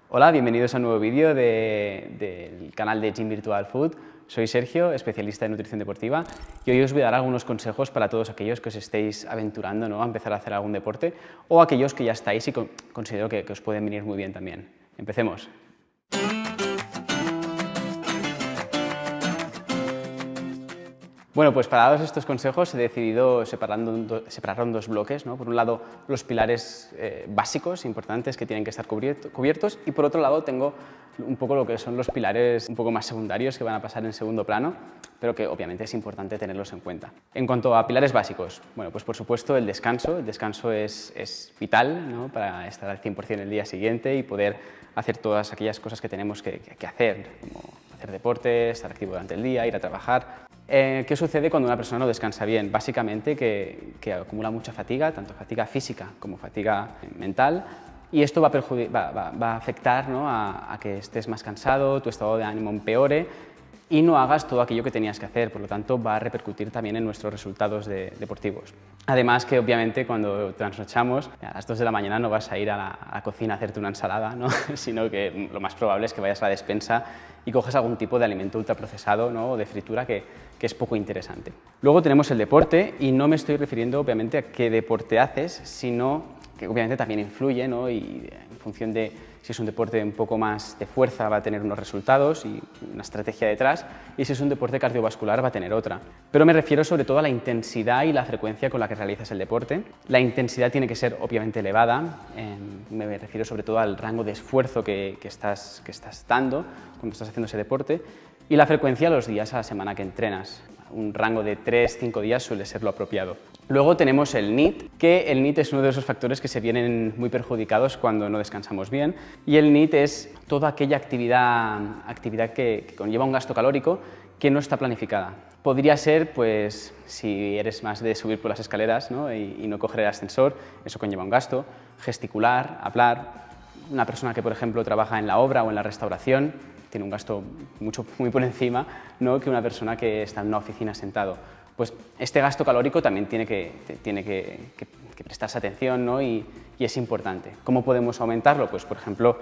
Hola, bienvenidos a un nuevo vídeo del canal de Gym Virtual Food. Soy Sergio, especialista en nutrición deportiva, y hoy os voy a dar algunos consejos para todos aquellos que os estéis aventurando, ¿no?, a empezar a hacer algún deporte, o aquellos que ya estáis y considero que os pueden venir muy bien también. Empecemos. Bueno, pues para daros estos consejos he decidido separarlo en dos bloques, ¿no? Por un lado, los pilares básicos, importantes, que tienen que estar cubiertos, y por otro lado tengo un poco lo que son los pilares un poco más secundarios que van a pasar en segundo plano, pero que obviamente es importante tenerlos en cuenta. En cuanto a pilares básicos, bueno, pues por supuesto el descanso. El descanso es vital, ¿no?, para estar al 100% el día siguiente y poder hacer todas aquellas cosas que tenemos que hacer, como hacer deporte, estar activo durante el día, ir a trabajar. ¿Qué sucede cuando una persona no descansa bien? Básicamente que acumula mucha fatiga, tanto fatiga física como fatiga mental, y esto va a afectar, ¿no?, a que estés más cansado, tu estado de ánimo empeore y no hagas todo aquello que tenías que hacer. Por lo tanto, va a repercutir también en nuestros resultados deportivos. Además que obviamente cuando trasnochamos, a las 2 de la mañana no vas a ir a la cocina a hacerte una ensalada, ¿no?, sino que lo más probable es que vayas a la despensa y coges algún tipo de alimento ultraprocesado, ¿no?, o de fritura que es poco interesante. Luego tenemos el deporte, y no me estoy refiriendo obviamente a qué deporte haces, sino que obviamente también influye, ¿no?, y en función de si es un deporte un poco más de fuerza va a tener unos resultados y una estrategia detrás, y si es un deporte cardiovascular va a tener otra. Pero me refiero sobre todo a la intensidad y la frecuencia con la que realizas el deporte. La intensidad tiene que ser obviamente elevada, me refiero sobre todo al rango de esfuerzo que estás dando cuando estás haciendo ese deporte, y la frecuencia los días a la semana que entrenas. Un rango de 3-5 días suele ser lo apropiado. Luego tenemos el NEAT, que el NEAT es uno de esos factores que se vienen muy perjudicados cuando no descansamos bien, y el NEAT es toda aquella actividad que conlleva un gasto calórico que no está planificada. Podría ser, pues, si eres más de subir por las escaleras, ¿no?, y no coger el ascensor, eso conlleva un gasto. Gesticular, hablar. Una persona que, por ejemplo, trabaja en la obra o en la restauración tiene un gasto muy por encima, ¿no?, que una persona que está en una oficina sentado. Pues este gasto calórico también tiene que prestarse atención, ¿no?, y es importante. ¿Cómo podemos aumentarlo? Pues, por ejemplo,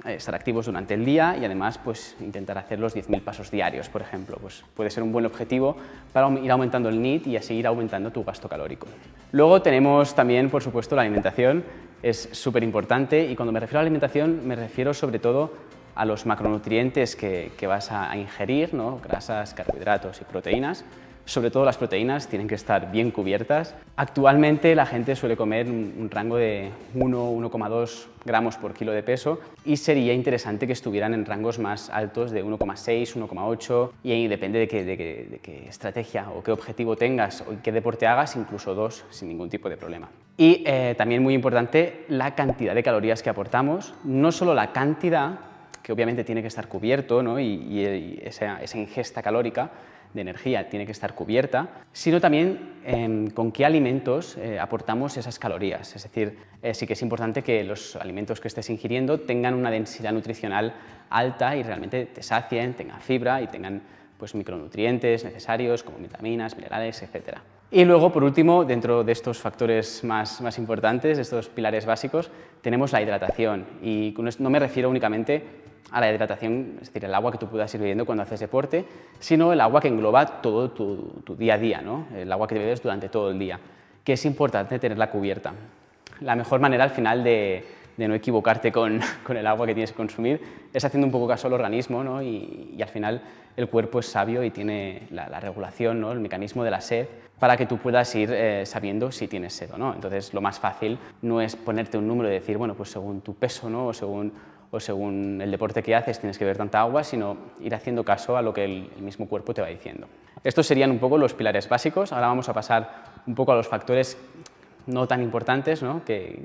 estar activos durante el día y además pues, intentar hacer los 10.000 pasos diarios, por ejemplo. Pues puede ser un buen objetivo para ir aumentando el NEAT y así ir aumentando tu gasto calórico. Luego tenemos también, por supuesto, la alimentación. Es súper importante, y cuando me refiero a alimentación me refiero sobre todo a los macronutrientes que vas a ingerir, ¿no?, grasas, carbohidratos y proteínas. Sobre todo las proteínas tienen que estar bien cubiertas. Actualmente la gente suele comer un rango de 1-1,2 gramos por kilo de peso, y sería interesante que estuvieran en rangos más altos de 1,6, 1,8, y ahí depende de qué estrategia o qué objetivo tengas o qué deporte hagas, incluso 2 sin ningún tipo de problema. Y también muy importante la cantidad de calorías que aportamos, no solo la cantidad, que obviamente tiene que estar cubierto, ¿no?, y esa ingesta calórica de energía tiene que estar cubierta, sino también con qué alimentos aportamos esas calorías. Es decir, sí que es importante que los alimentos que estés ingiriendo tengan una densidad nutricional alta y realmente te sacien, tengan fibra y tengan pues, micronutrientes necesarios como vitaminas, minerales, etc. Y luego, por último, dentro de estos factores más importantes, de estos pilares básicos, tenemos la hidratación. Y no me refiero únicamente a la hidratación, es decir, el agua que tú puedas ir bebiendo cuando haces deporte, sino el agua que engloba todo tu día a día, ¿no?, el agua que bebes durante todo el día, que es importante tenerla cubierta. La mejor manera al final de no equivocarte con el agua que tienes que consumir es haciendo un poco caso al organismo, ¿no?, y al final el cuerpo es sabio y tiene la regulación, ¿no?, el mecanismo de la sed, para que tú puedas ir sabiendo si tienes sed o no. Entonces lo más fácil no es ponerte un número y decir, bueno, pues según tu peso, ¿no?, o según el deporte que haces tienes que beber tanta agua, sino ir haciendo caso a lo que el mismo cuerpo te va diciendo. Estos serían un poco los pilares básicos. Ahora vamos a pasar un poco a los factores no tan importantes, ¿no?, que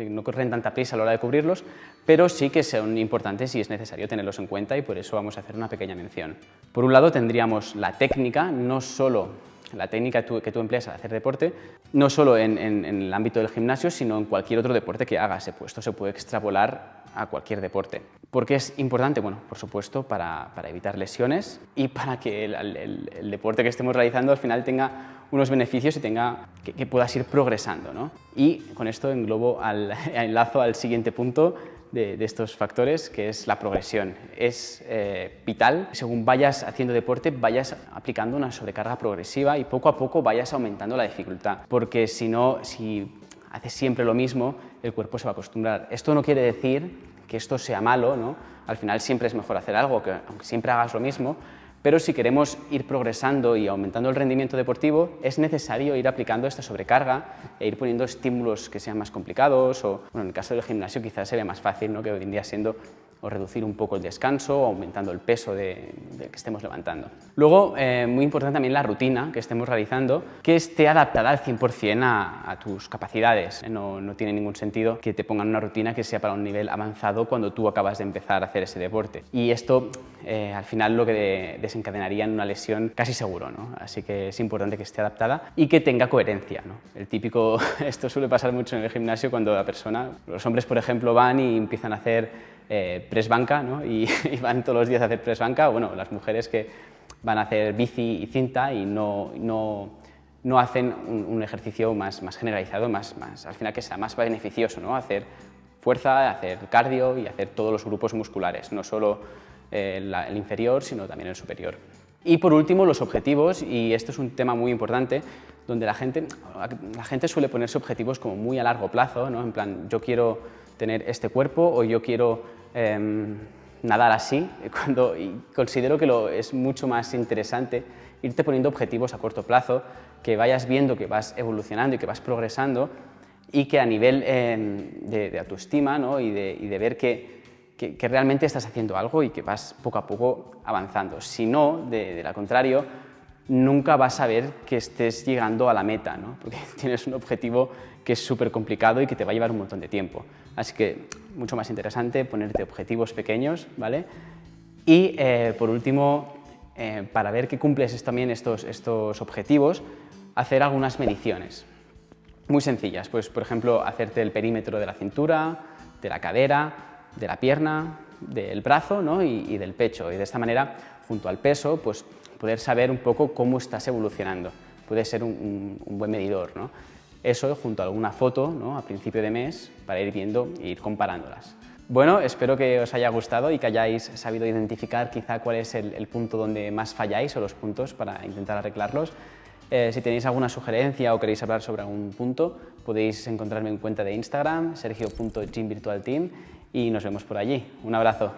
no corren tanta prisa a la hora de cubrirlos, pero sí que son importantes y es necesario tenerlos en cuenta, y por eso vamos a hacer una pequeña mención. Por un lado tendríamos la técnica, no solo la técnica que tú empleas al hacer deporte, no solo en el ámbito del gimnasio, sino en cualquier otro deporte que hagas. Esto se puede extrapolar a cualquier deporte. ¿Por qué es importante? Bueno, por supuesto, para evitar lesiones y para que el deporte que estemos realizando al final tenga unos beneficios y que puedas ir progresando, ¿no? Y con esto enlazo al siguiente punto de estos factores, que es la progresión. Es vital, según vayas haciendo deporte, vayas aplicando una sobrecarga progresiva y poco a poco vayas aumentando la dificultad, porque si no, si haces siempre lo mismo, el cuerpo se va a acostumbrar. Esto no quiere decir que esto sea malo, ¿no? Al final siempre es mejor hacer algo, que aunque siempre hagas lo mismo, pero si queremos ir progresando y aumentando el rendimiento deportivo, es necesario ir aplicando esta sobrecarga e ir poniendo estímulos que sean más complicados o, bueno, en el caso del gimnasio quizás sería más fácil, ¿no? Que vendría siendo o reducir un poco el descanso o aumentando el peso del que estemos levantando. Luego, muy importante también la rutina que estemos realizando, que esté adaptada al 100% a tus capacidades. No tiene ningún sentido que te pongan una rutina que sea para un nivel avanzado cuando tú acabas de empezar a hacer ese deporte. Y esto, al final, lo que desencadenaría en una lesión casi seguro, ¿no? Así que es importante que esté adaptada y que tenga coherencia, ¿no? El típico, esto suele pasar mucho en el gimnasio cuando la persona, los hombres, por ejemplo, van y empiezan a hacer press banca, ¿no? y van todos los días a hacer press banca, o bueno, las mujeres que van a hacer bici y cinta y no hacen un ejercicio más generalizado, al final que sea más beneficioso, ¿no? Hacer fuerza, hacer cardio y hacer todos los grupos musculares, no solo el inferior, sino también el superior. Y por último, los objetivos, y esto es un tema muy importante, donde la gente suele ponerse objetivos como muy a largo plazo, ¿no? En plan, yo quiero tener este cuerpo o yo quiero nadar así, y considero que es mucho más interesante irte poniendo objetivos a corto plazo, que vayas viendo que vas evolucionando y que vas progresando y que a nivel de autoestima, ¿no? y de ver que realmente estás haciendo algo y que vas poco a poco avanzando. Si no, de lo contrario, nunca vas a ver que estés llegando a la meta, ¿no? Porque tienes un objetivo que es súper complicado y que te va a llevar un montón de tiempo. Así que mucho más interesante ponerte objetivos pequeños, ¿vale? Y por último, para ver que cumples también estos objetivos, hacer algunas mediciones muy sencillas. Pues, por ejemplo, hacerte el perímetro de la cintura, de la cadera, de la pierna, del brazo, ¿no? y del pecho. Y de esta manera, junto al peso, pues poder saber un poco cómo estás evolucionando. Puede ser un buen medidor, ¿no? Eso junto a alguna foto, ¿no? A principio de mes para ir viendo e ir comparándolas. Bueno, espero que os haya gustado y que hayáis sabido identificar quizá cuál es el punto donde más falláis o los puntos para intentar arreglarlos. Si tenéis alguna sugerencia o queréis hablar sobre algún punto, podéis encontrarme en cuenta de Instagram, sergio.gymvirtualteam, y nos vemos por allí. Un abrazo.